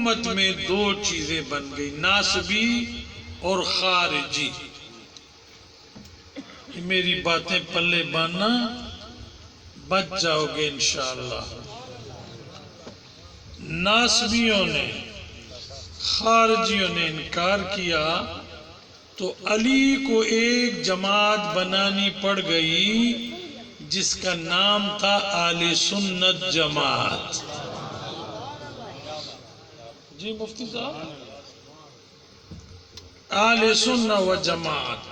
امت میں دو چیزیں بن گئی، ناسبی اور خارجی۔ میری باتیں پلے باندھنا، بچ جاؤ گے انشاءاللہ۔ ناسبیوں نے، خارجیوں نے انکار کیا تو علی کو ایک جماعت بنانی پڑ گئی جس کا نام تھا اہل سنت جماعت۔ جی مفتی صاحب، اہل سنت و جماعت،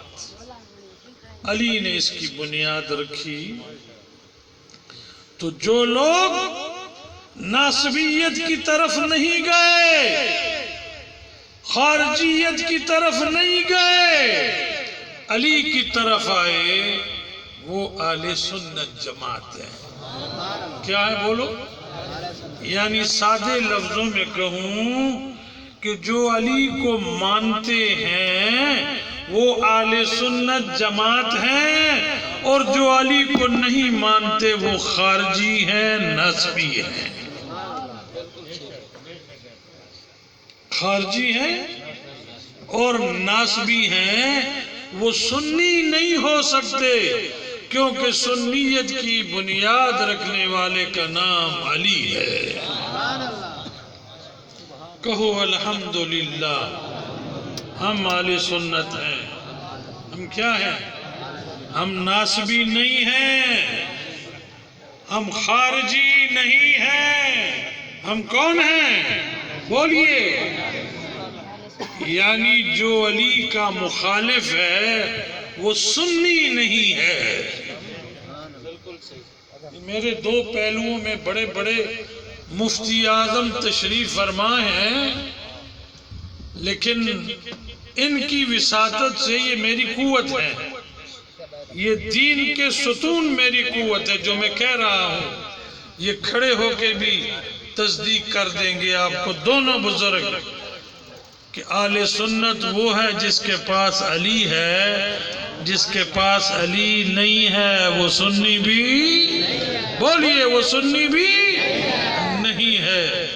علی نے اس کی بنیاد رکھی۔ تو جو لوگ ناسبیت کی طرف نہیں گئے، خارجیت کی طرف نہیں گئے، علی کی طرف آئے، وہ اہل سنت جماعت ہے۔ کیا ہے بولو؟ یعنی سادے لفظوں میں کہوں کہ جو علی کو مانتے ہیں وہ اہل سنت جماعت ہیں، اور جو علی کو نہیں مانتے وہ خارجی ہیں، نسبی ہیں۔ خارجی ہیں اور ناسبی ہیں، وہ سنی نہیں ہو سکتے، کیونکہ سنیت کی بنیاد رکھنے والے کا نام علی ہے۔ کہو الحمدللہ، ہم اہل سنت ہیں۔ ہم کیا ہیں؟ ہم ناسبی نہیں ہیں، ہم خارجی نہیں ہیں، ہم کون ہیں؟ بولیے۔ یعنی جو علی کا مخالف ہے وہ سنی نہیں ہے۔ میرے دو پہلوؤں میں بڑے بڑے مفتی اعظم تشریف فرما ہیں، لیکن ان کی وساطت سے یہ میری قوت ہے، یہ دین کے ستون میری قوت ہے جو میں کہہ رہا ہوں۔ یہ کھڑے ہو کے بھی تصدیق کر دیں گے آپ کو دونوں بزرگ کہ اہل سنت وہ ہے جس کے پاس علی ہے، جس کے پاس علی نہیں ہے وہ سنی بھی، بولیے، وہ سنی بھی نہیں ہے۔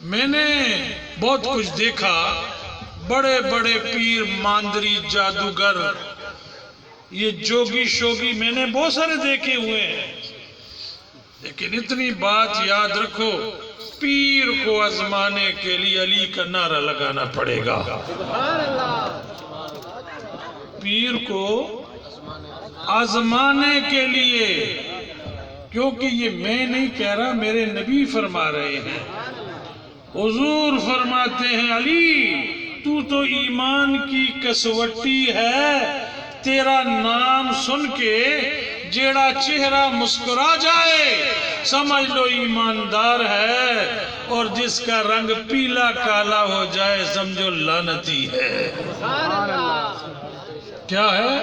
میں نے بہت کچھ دیکھا، بڑے بڑے پیر، ماندری، جادوگر، یہ جوگی شوگی میں نے بہت سارے دیکھے ہوئے ہیں، لیکن اتنی بات یاد رکھو، پیر کو آزمانے کے لیے علی کا نعرہ لگانا پڑے گا۔ پیر کو آزمانے کے لیے، کیونکہ یہ میں نہیں کہہ رہا، میرے نبی فرما رہے ہیں۔ حضور فرماتے ہیں علی تو ایمان کی کسوٹی ہے، تیرا نام سن کے جیڑا چہرہ مسکرا جائے سمجھ لو ایماندار ہے، اور جس کا رنگ پیلا کالا ہو جائے سمجھو لعنتی ہے۔ کیا ہے؟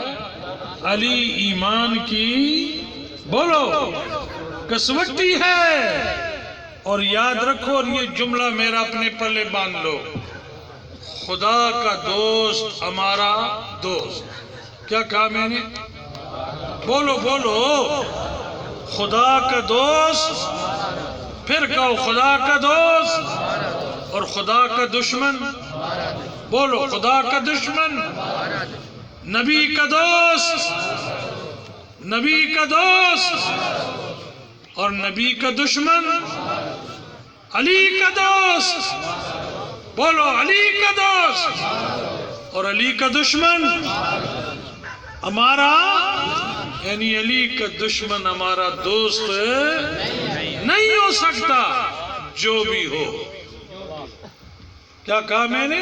علی ایمان کی، بولو، کسوٹی ہے۔ اور یاد رکھو، اور یہ جملہ میرا اپنے پلے باندھ لو، خدا کا دوست ہمارا دوست۔ کیا کہا میں نے؟ بولو بولو، خدا کا دوست، پھر کہو خدا کا دوست، اور خدا کا دشمن، بولو خدا کا دشمن، نبی کا دوست، نبی کا دوست، اور نبی کا دشمن علی کا دوست، بولو علی کا دوست، اور علی کا دشمن ہمارا، یعنی علی کا دشمن ہمارا دوست نہیں ہو سکتا، جو بھی ہو۔ کیا کہا میں نے؟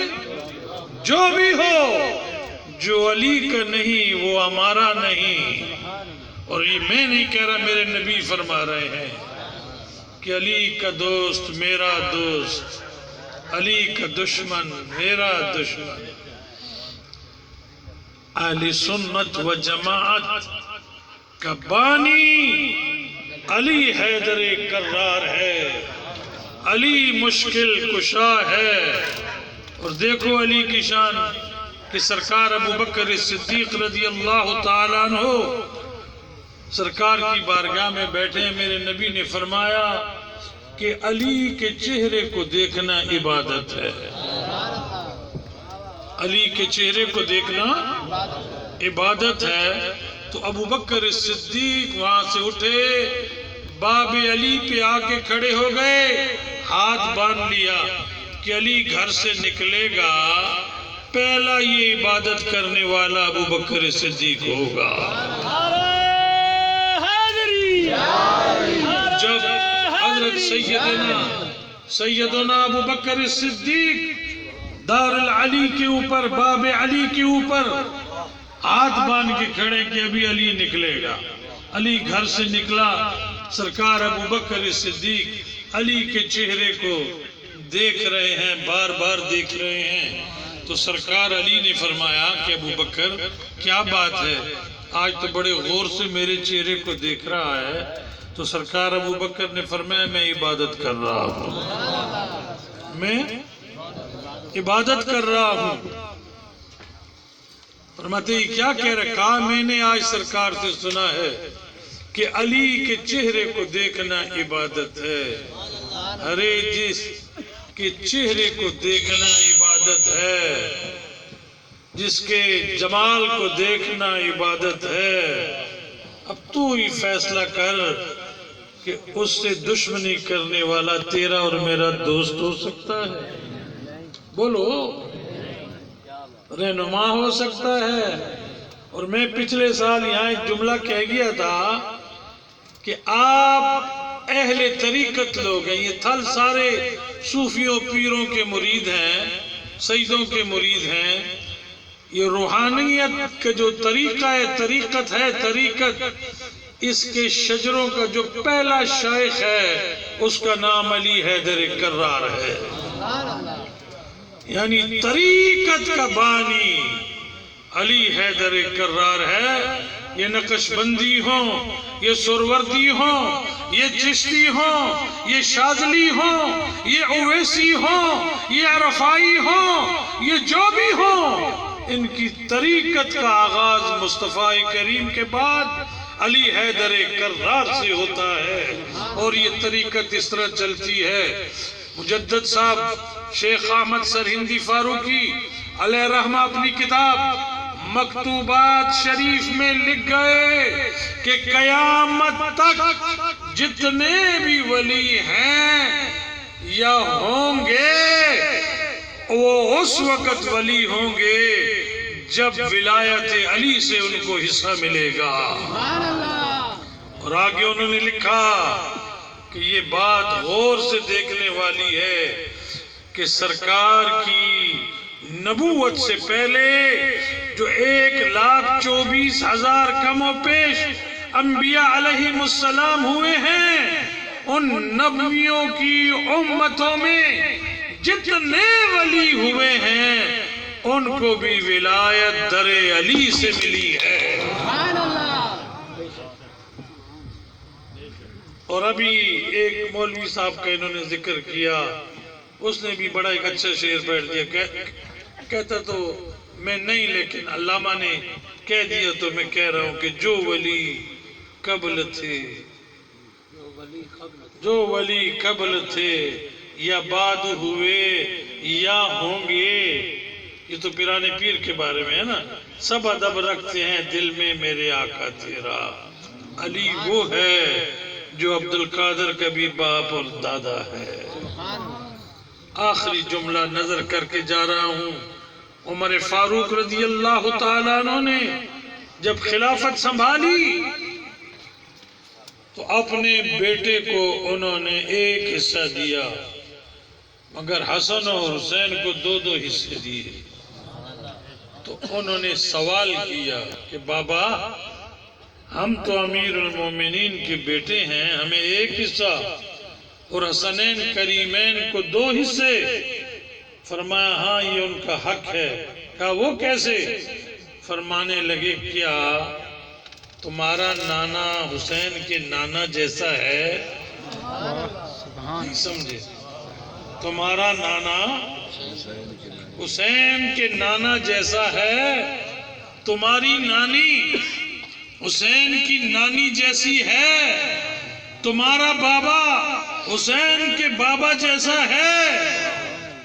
جو بھی ہو، جو علی کا نہیں وہ ہمارا نہیں۔ اور یہ میں نہیں کہہ رہا، میرے نبی فرما رہے ہیں کہ علی کا دوست میرا دوست، علی کا دشمن میرا دشمن۔ اہل سنت و جماعت کا بانی علی حیدر کرار ہے، علی مشکل کشا ہے۔ اور دیکھو علی کی شان کہ سرکار ابو بکر صدیق رضی اللہ تعالیٰ عنہ سرکار کی بارگاہ میں بیٹھے ہیں، میرے نبی نے فرمایا کہ علی کے چہرے کو دیکھنا عبادت ہے. علی کے چہرے کو دیکھنا عبادت ہے. تو ابو بکر صدیق وہاں سے اٹھے، باب علی پہ آ کے کھڑے ہو گئے، ہاتھ باندھ لیا کہ علی گھر سے نکلے گا پہلا یہ عبادت کرنے والا ابو بکر صدیق ہوگا. جب حضرت سیدنا ابو بکر صدیق دار العلی کے اوپر، باب علی کے اوپر ہاتھ باندھ کے کھڑے کہ ابھی علی نکلے گا. علی گھر سے نکلا، سرکار ابو بکر صدیق علی کے چہرے کو دیکھ رہے ہیں، بار بار دیکھ رہے ہیں. تو سرکار علی نے فرمایا کہ ابو بکر کیا بات ہے، آج تو بڑے غور سے میرے چہرے کو دیکھ رہا ہے. تو سرکار ابو بکر نے فرمایا میں عبادت کر رہا ہوں، میں عبادت کر رہا ہوں. فرماتے ہی کیا کہہ رہا؟ کہا میں نے آج سرکار سے سنا ہے کہ علی کے چہرے کو دیکھنا عبادت ہے. ارے جس کے چہرے کو دیکھنا عبادت ہے، جس کے جمال کو دیکھنا عبادت ہے، اب تو ہی فیصلہ کر کہ اس سے دشمنی کرنے والا تیرا اور میرا دوست ہو سکتا ہے؟ بولو، رہنما ہو سکتا ہے؟ اور میں پچھلے سال یہاں ایک جملہ کہہ گیا تھا کہ آپ اہل طریقت لوگ ہیں، یہ تھل سارے صوفیوں پیروں کے مرید ہیں، سیدوں کے مرید ہیں. یہ روحانیت کا جو طریقہ ہے، طریقت ہے، طریقت، اس کے شجروں کا جو پہلا شیخ ہے اس کا نام علی حیدر کرار ہے. یعنی طریقت کا بانی علی حیدر کرار ہے. یہ نقش بندی ہوں، یہ سروردی ہوں، یہ چشتی ہوں، یہ شاذلی ہوں، یہ اویسی ہوں، یہ عرفائی ہوں، یہ جو بھی ہوں، ان کی طریقت کا آغاز مصطفیٰ کریم کے بعد علی حیدر کرار سے ہوتا ہے. اور یہ طریقت اس طرح چلتی ہے. مجدد صاحب شیخ احمد سرہندی فاروقی علیہ رحمہ اپنی کتاب مکتوبات شریف میں لکھ گئے کہ قیامت تک جتنے بھی ولی ہیں یا ہوں گے وہ اس وقت ولی ہوں گے جب ولایت علی سے ان کو حصہ ملے گا. اور آگے انہوں نے لکھا کہ یہ بات غور سے دیکھنے والی ہے کہ سرکار کی نبوت سے پہلے جو 1,24,000 کم و پیش انبیاء علیہ السلام ہوئے ہیں، ان نبیوں کی امتوں میں جتنے ولی ہوئے ہیں ان کو بھی ولایت در علی سے ملی ہے. اور ابھی ایک مولوی صاحب کا انہوں نے ذکر کیا، اس نے بھی بڑا ایک اچھا شعر بیٹھ دیا. کہتا تو میں نہیں، لیکن علامہ نے کہہ دیا تو میں کہہ رہا ہوں کہ جو ولی قبل تھے، جو ولی قبل تھے یا بعد ہوئے یا ہوں گے، یہ تو پیران پیر کے بارے میں ہے نا، سب ادب رکھتے ہیں دل میں میرے آقا تیرا. علی وہ ہے جو عبد القادر کا بھی باپ اور دادا ہے. آخری جملہ نظر کر کے جا رہا ہوں. عمر فاروق رضی اللہ تعالیٰ عنہ نے جب خلافت سنبھالی تو اپنے بیٹے کو انہوں نے ایک حصہ دیا، مگر حسن اور حسین کو 2 حصے دیے. تو انہوں نے سوال کیا کہ بابا ہم تو امیر المومنین کے بیٹے ہیں، ہمیں ایک حصہ اور حسنین کریمین کو 2 حصے. فرمایا ہاں یہ ان کا حق ہے. کہا وہ کیسے؟ فرمانے لگے کیا تمہارا نانا حسین کے نانا جیسا ہے؟ نہیں سمجھے؟ تمہارا نانا حسین کے نانا جیسا ہے، تمہاری نانی حسین کی نانی جیسی ہے، تمہارا بابا حسین کے بابا جیسا ہے؟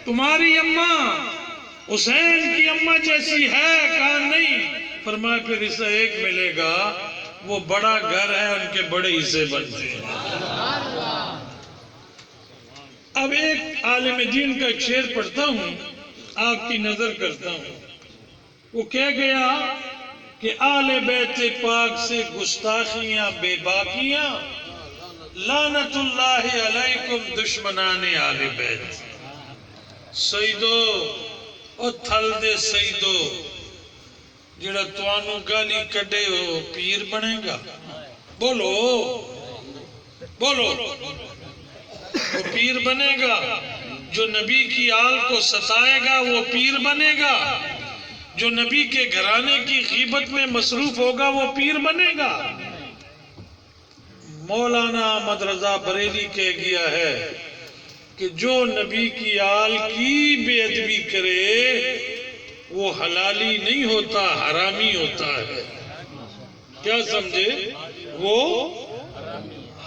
تمہاری اماں حسین کی اماں جیسی ہے؟ کہا نہیں۔ فرمایا پھر حصہ ایک ملے گا، وہ بڑا گھر ہے، ان کے بڑے حصے بنتے ہیں۔ اب ایک عالم دین کا ایک شعر پڑھتا ہوں، آپ کی نظر کرتا ہوں۔ وہ کہہ گیا کہ آل بیت پاک سے گستاخیاں بے باکیاں، لعنت اللہ علیکم دشمنان آل بیت۔ سیدو او تھل دے سیدو، جڑا توانو گالی کڈے ہو پیر بنے گا؟ بولو بولو، وہ پیر بنے گا؟ جو نبی کی آل کو ستائے گا وہ پیر بنے گا؟ جو نبی کے گھرانے کی غیبت میں مصروف ہوگا وہ پیر بنے گا؟ مولانا احمد رضا بریلی کہہ گیا ہے کہ جو نبی کی آل کی بے ادبی کرے وہ حلالی نہیں ہوتا، حرامی ہوتا ہے۔ کیا سمجھے؟ وہ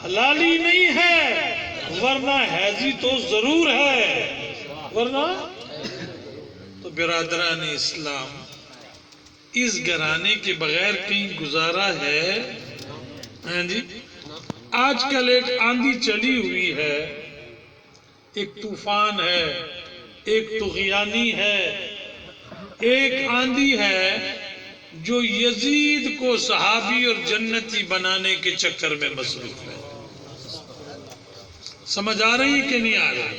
حلالی نہیں ہے، ورنہ حیضی تو ضرور ہے، ورنہ تو برادران اسلام اس گھرانے کے بغیر کہیں گزارا ہے؟ ہاں جی، آج کل ایک آندھی چلی ہوئی ہے، ایک طوفان ہے، ایک طغیانی ہے، ایک آندھی ہے جو یزید کو صحابی اور جنتی بنانے کے چکر میں مصروف ہے۔ سمجھ آ رہی ہے کہ نہیں آ رہی؟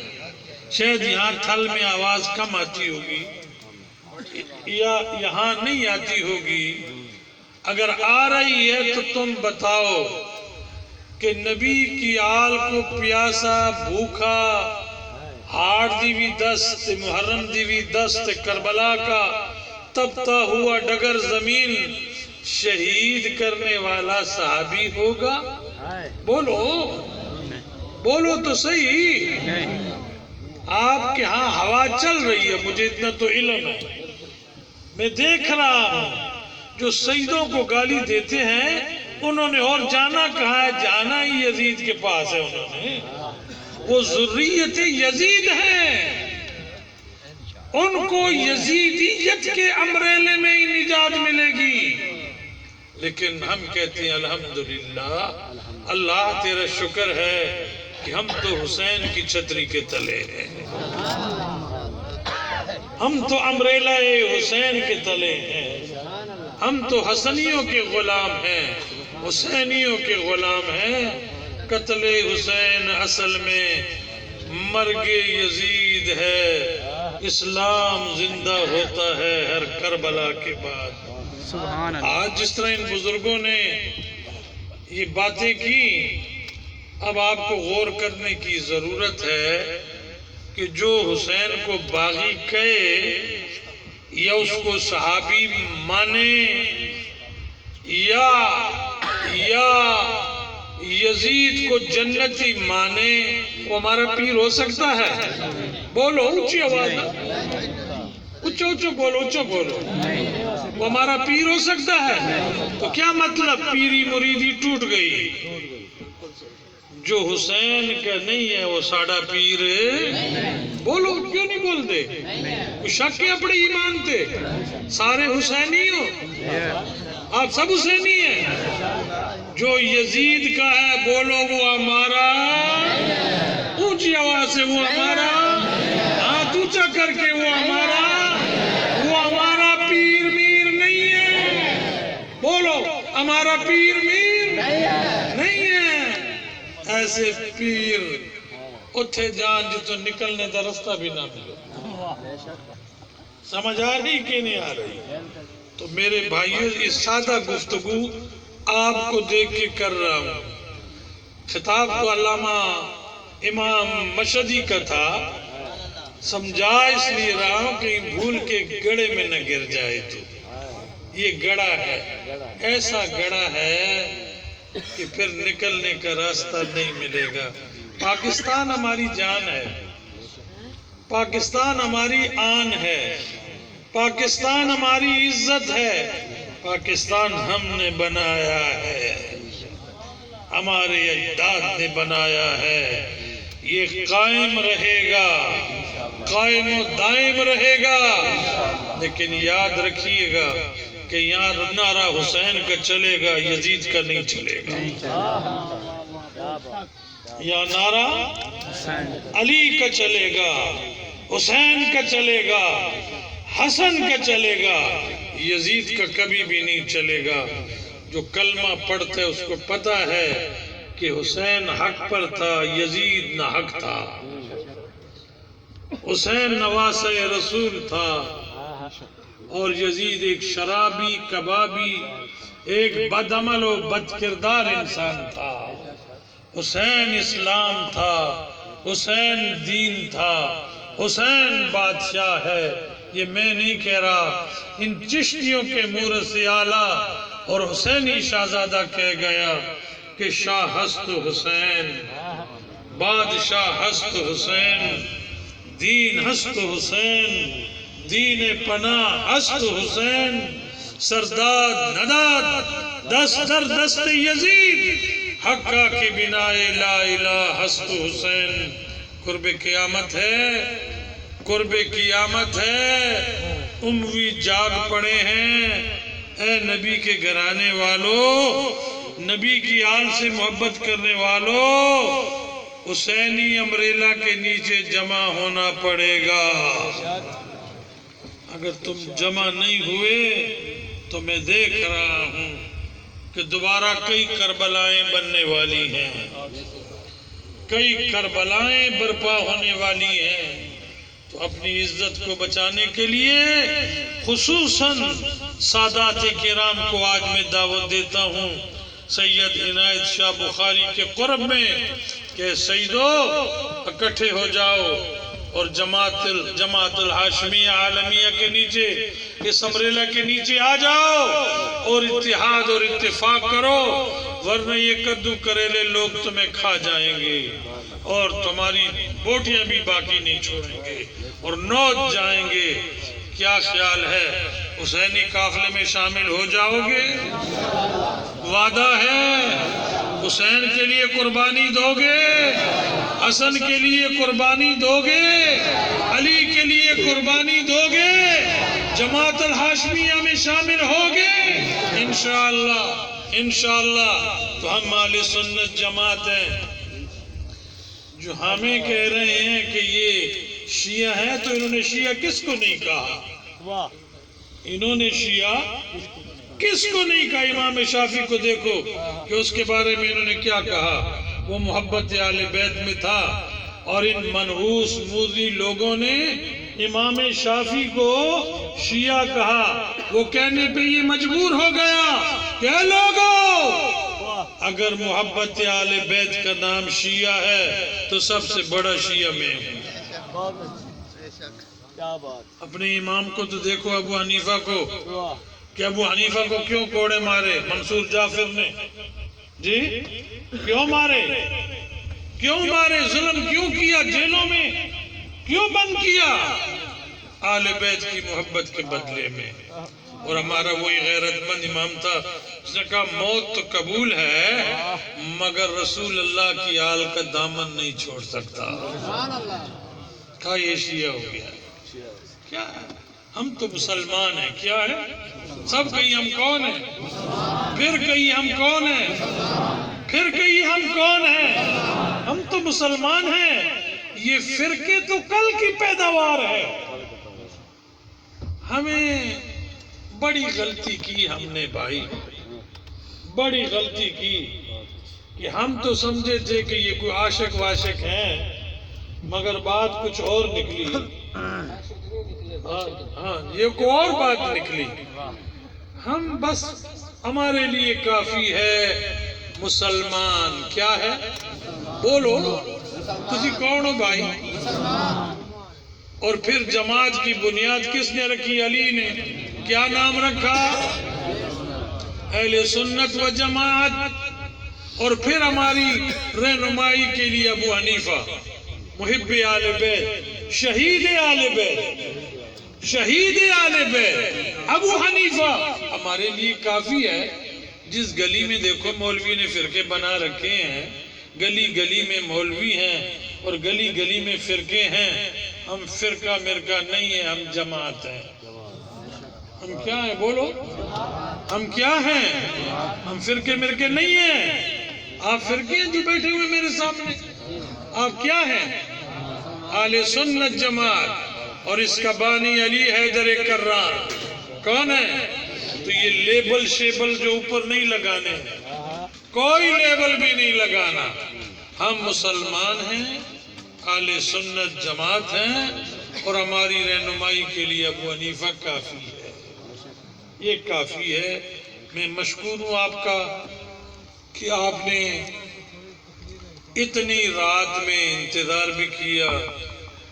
شاید یہاں تھل میں آواز کم آتی ہوگی یا یہاں نہیں آتی ہوگی۔ اگر آ رہی ہے تو تم بتاؤ کہ نبی کی آل کو پیاسا بھوکا ہاڑ دیوی دست محرم دیوی دست کربلا کا تپتا ہوا ڈگر زمین شہید کرنے والا صحابی ہوگا؟ بولو بولو تو صحیح۔ آپ کے ہاں ہوا چل رہی ہے، مجھے اتنا تو علم ہے، میں دیکھ رہا ہوں جو سیدوں کو گالی دیتے ہیں انہوں نے اور جانا کہا ہے؟ جانا ہی یزید کے پاس ہے، انہوں نے، وہ ذریت یزید ہیں، ان کو یزیدیت کے امبریلے میں ہی نجات ملے گی۔ لیکن ہم کہتے ہیں الحمدللہ، اللہ تیرا شکر ہے کہ ہم تو حسین کی چھتری کے تلے ہیں، ہم تو امبریلہ حسین کے تلے ہیں، ہم تو حسنیوں کے غلام ہیں، حسینیوں کے غلام ہیں۔ قتل حسین اصل میں مرگ یزید ہے، اسلام زندہ ہوتا ہے ہر کربلا کے بعد۔ آج جس طرح ان بزرگوں نے یہ باتیں کی، اب آپ کو غور کرنے کی ضرورت ہے کہ جو حسین کو باغی کہے یا اس کو صحابی مانے یا یزید کو جنتی مانے، وہ ہمارا پیر ہو سکتا ہے؟ بولو اونچی آواز، اونچا بولو، اونچا بولو، وہ ہمارا پیر ہو سکتا ہے؟ تو کیا مطلب پیری مریدی ٹوٹ گئی؟ جو حسین کا نہیں ہے وہ ساڑھا پیر بولو، کیوں نہیں بول دے؟ کوئی شک ہے اپنے ایمان تے؟ سارے حسینی ہو، آپ سب حسینی ہیں۔ جو یزید کا ہے بولو وہ ہمارا، اونچی آواز سے وہ ہمارا، ہاتھ اونچا کر کے وہ ہمارا پیر میر نہیں ہے، بولو ہمارا پیر میر نہیں ہے۔ ایسے پیر اتھے جان جتوں نکلنے دا رستہ بھی نہ ملے۔ سمجھ آ رہی کہ نہیں آ رہی؟ تو میرے بھائیوں، یہ سادہ گفتگو آپ کو دیکھ کے کر رہا ہوں۔ خطاب تو علامہ امام مشہدی کا تھا، سمجھا اس لیے رہا ہوں کہ بھول کے گڑھے میں نہ گر جائے۔ تو یہ گڑھا ہے، ایسا گڑھا ہے کہ پھر نکلنے کا راستہ نہیں ملے گا۔ پاکستان ہماری جان ہے، پاکستان ہماری آن ہے، پاکستان ہماری عزت ہے، پاکستان ہم نے بنایا ہے، ہمارے اجداد نے بنایا ہے۔ یہ قائم رہے گا، قائم و دائم رہے گا۔ لیکن یاد رکھیے گا کہ یہاں نعرہ حسین کا چلے گا، یزید کا نہیں چلے گا۔ یا نعرہ علی کا چلے گا، حسین کا چلے گا، حسن کا چلے گا، یزید کا کبھی بھی نہیں چلے گا۔ جو کلمہ پڑھتے اس کو پتہ ہے کہ حسین حق پر تھا، یزید نہ حق تھا۔ حسین نواسہ رسول تھا اور یزید ایک شرابی، کبابی، ایک بد عمل و بد کردار انسان تھا۔ حسین اسلام تھا، حسین دین تھا، حسین بادشاہ ہے۔ یہ میں نہیں کہہ رہا، ان چشتیوں کے مورد سے اعلیٰ اور حسینی شہزادہ کہہ گیا کہ شاہ ہست حسین، بادشاہ ہست حسین، دین ہست حسین، دین پناہ ہست حسین، سرداد نداد دست در دست یزید، حقہ کی بنا لا الہ ہست حسین۔ قرب قیامت ہے، قرب قیامت ہے، اموی جاگ پڑے ہیں۔ اے نبی کے گھرانے والوں، نبی کی آل سے محبت کرنے والوں، حسینی امبریلا کے نیچے جمع ہونا پڑے گا۔ اگر تم جمع نہیں ہوئے تو میں دیکھ رہا ہوں کہ دوبارہ کئی کربلائیں بننے والی ہیں، کئی کربلائیں برپا ہونے والی ہیں۔ تو اپنی عزت کو بچانے کے لیے خصوصاً سادات کرام کو آج میں دعوت دیتا ہوں سید عنایت شاہ بخاری کے قرب میں کہ سیدو اکٹھے ہو جاؤ اور جماعت الہاشمیہ عالمیہ کے نیچے، اس امبریلا کے نیچے آ جاؤ اور اتحاد اور اتفاق کرو، ورنہ یہ کدو کریلے لوگ تمہیں کھا جائیں گے اور تمہاری بوٹیاں بھی باقی نہیں چھوڑیں گے اور نوچ جائیں گے۔ کیا خیال ہے؟ حسینی قافلے میں شامل ہو جاؤ گے؟ وعدہ ہے؟ حسین کے لیے قربانی دو گے؟ حسن کے لیے قربانی دو گے؟ علی کے لیے قربانی دو گے؟ جماعت الہاشمیہ میں شامل ہوگے؟ انشاءاللہ، انشاءاللہ۔ تو ہم اہل سنت جماعت ہیں۔ جو ہمیں کہہ رہے ہیں کہ یہ شیعہ ہیں، تو انہوں نے شیعہ کس کو نہیں کہا؟ انہوں نے شیعہ کس کو نہیں کہا؟ امام شافعی کو دیکھو کہ اس کے بارے میں انہوں نے کیا کہا۔ وہ محبت اہل بیت میں تھا اور ان منحوس موذی لوگوں نے امام شافعی کو شیعہ کہا۔ وہ کہنے پہ یہ مجبور ہو گیا کہ اے لوگو، اگر محبت اہل بیت کا نام شیعہ ہے تو سب سے بڑا شیعہ میں ہوں۔ اپنے امام کو تو دیکھو، ابو حنیفہ کو، کہ ابو حنیفہ کو کیوں کوڑے مارے منصور جعفر نے؟ جی کیوں مارے؟ کیوں مارے؟ ظلم کیوں کیا؟ جیلوں میں کیوں بند کیا؟ آل بیت کی محبت کے بدلے میں۔ اور ہمارا وہی غیرت مند امام تھا، اس نے کہا موت تو قبول ہے مگر رسول اللہ کی آل کا دامن نہیں چھوڑ سکتا۔ کہا یہ شیعہ ہو گیا۔ کیا ہے؟ ہم تو مسلمان ہیں۔ کیا ہے؟ سب کہیں ہم کون ہیں؟ پھر کہیں ہم کون ہیں؟ پھر کہیں ہم کون ہیں؟ ہم تو مسلمان ہیں۔ یہ فرقے تو کل کی پیداوار ہے۔ ہمیں بڑی غلطی کی ہم نے بھائی، بڑی غلطی کی کہ ہم تو سمجھے تھے کہ یہ کوئی عاشق واشق ہیں، مگر بات کچھ اور نکلی۔ ہاں یہ کوئی اور بات نکلی۔ ہم بس ہمارے لیے کافی ہے مسلمان۔ کیا ہے؟ بولو تسی کون ہو بھائی؟ اور پھر جماعت کی بنیاد کس نے رکھی؟ علی نے۔ کیا نام رکھا؟ اہل سنت و جماعت۔ اور پھر ہماری رہنمائی کے لیے ابو حنیفہ، محب آل بیت، شہید آل بیت، شہید آل بیت ابو حنیفہ ہمارے لیے کافی ہے۔ جس گلی میں دیکھو مولوی نے فرقے بنا رکھے ہیں، گلی گلی میں مولوی ہیں، اور گلی گلی میں فرقے ہیں. ہم فرقہ مرقہ نہیں ہیں، ہم جماعت ہیں. ہم کیا ہیں بولو؟ ہم کیا ہیں؟ ہم فرقے مرقے نہیں ہیں. آپ فرقے ہیں جو بیٹھے ہوئے میرے سامنے. آپ کیا ہیں؟ اہل سنت جماعت. اور اس کا بانی علی حیدر کرار. کون ہے؟ تو یہ لیبل شیبل جو اوپر نہیں لگانے، کوئی لیبل بھی نہیں لگانا. ہم مسلمان ہیں، اہل سنت جماعت ہیں، اور ہماری رہنمائی کے لیے ابو حنیفہ کافی ہے. یہ کافی ہے. میں مشکور ہوں آپ کا کہ آپ نے اتنی رات میں انتظار بھی کیا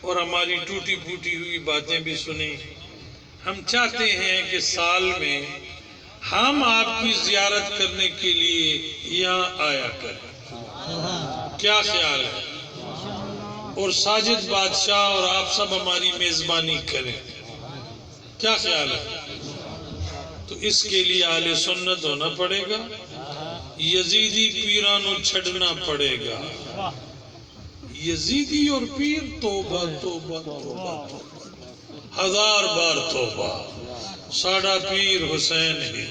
اور ہماری ٹوٹی پھوٹی ہوئی باتیں بھی سنی. ہم چاہتے ہیں کہ سال میں ہم آپ کی زیارت کرنے کے لیے یہاں آیا کریں. کیا خیال ہے؟ اور ساجد بادشاہ اور آپ سب ہماری میزبانی کریں. کیا خیال ہے؟ تو اس کے لیے اہل سنت ہونا پڑے گا. یزیدی پیرانو چھڑنا پڑے گا. یزیدی اور پیر توبہ توبہ توبہ توبہ، ہزار بار توبہ. ساڈا پیر حسین ہے.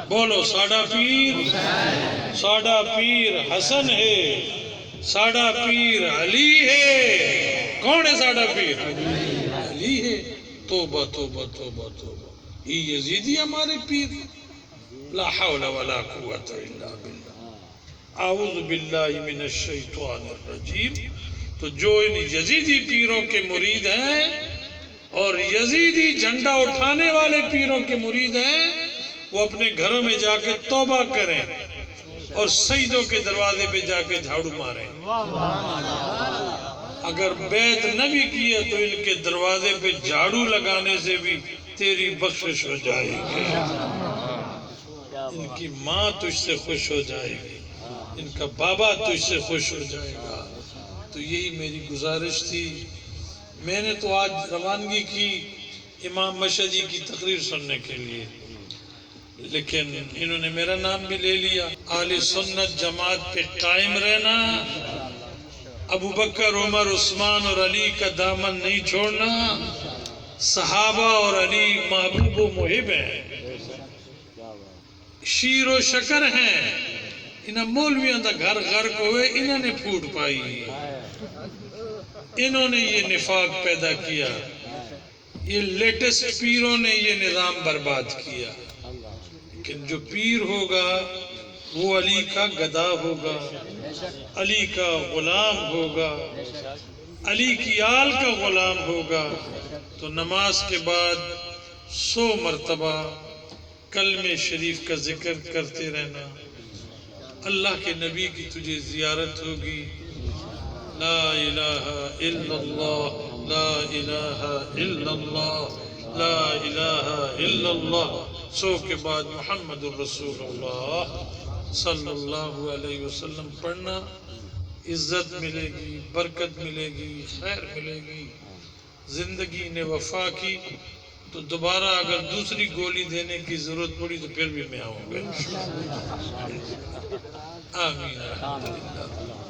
بولو ساڈا پیر، ساڈا پیر حسن ہے، ساڈا پیر علی ہے. کون ہے ساڈا پیر؟ علی ہے. توبہ توبہ توبہ توبہ. یہ یزیدی ہمارے پیر. لا حول ولا قوت الا باللہ. اعوذ باللہ من الشیطان الرجیم. تو جو ان یزیدی پیروں کے مرید ہیں اور یزیدی جھنڈا اٹھانے والے پیروں کے مرید ہیں، وہ اپنے گھروں میں جا کے توبہ کریں اور سجدوں کے دروازے پہ جا کے جھاڑو ماریں. اگر بیعت نہ بھی کیا تو ان کے دروازے پہ جھاڑو لگانے سے بھی تیری بخشش ہو جائے گی. ان کی ماں تجھ سے خوش ہو جائے گی، ان کا بابا تجھ سے خوش ہو جائے گا. تو یہی میری گزارش تھی. میں نے تو آج روانگی کی امام مشہدی کی تقریر سننے کے لیے، لیکن انہوں نے میرا نام بھی لے لیا. اہل سنت جماعت پہ قائم رہنا، ابو بکر عمر عثمان اور علی کا دامن نہیں چھوڑنا. صحابہ اور علی محبوب و محب ہیں، شیر و شکر ہیں. انہاں مولویاں دا گھر غرق ہوئے، انہوں نے پھوٹ پائی، انہوں نے یہ نفاق پیدا کیا. یہ لیٹسٹ پیروں نے یہ نظام برباد کیا. لیکن جو پیر ہوگا وہ علی کا گدا ہوگا، علی کا غلام ہوگا، علی کی آل کا غلام ہوگا. تو نماز کے بعد 100 مرتبہ کلمہ شریف کا ذکر کرتے رہنا. اللہ کے نبی کی تجھے زیارت ہوگی. لا الہ الا اللہ، لا الہ الا اللہ، لا الہ الا اللہ. 100 کے بعد محمد الرسول اللہ صلی اللہ علیہ وسلم پڑھنا. عزت ملے گی، برکت ملے گی، خیر ملے گی. زندگی نے وفا کی تو دوبارہ اگر دوسری گولی دینے کی ضرورت پڑی تو پھر بھی میں آؤں گا. آمین. الحمدللہ.